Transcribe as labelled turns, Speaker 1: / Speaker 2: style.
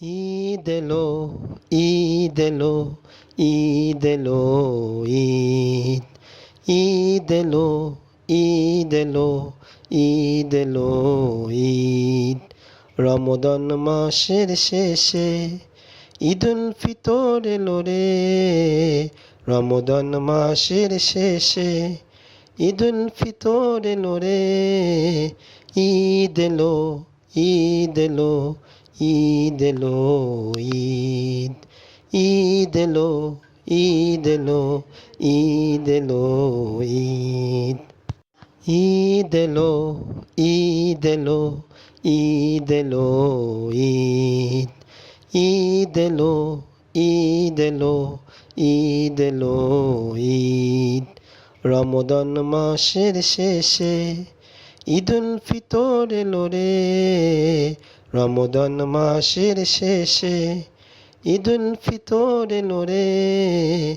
Speaker 1: ঈদ এলো, ঈদ এলো, ঈদ এলো, ঈদ। ঈদ এলো, ঈদ এলো, ঈদ এলো, ঈদ। রমজান মাসের শেষে ঈদুল ফিতর এলো রে। রমজান মাসের শেষে ঈদুল ফিতর এলো রে। ঈদ এলো, ঈদ এলো, ঈদ এলো, ঈদ। ঈদ এলো, ঈদ এলো, ঈদ এলো, ঈদ। ঈদ এলো, ঈদ এলো, ঈদ এলো, ঈদ। ঈদ এলো, ঈদ এলো, ঈদ এলো, ঈদ। রমজান মাসের শেষে ঈদুল ফিতর এলো রে। রমজান মাসের শেষে ঈদুল ফিতর এলো রে।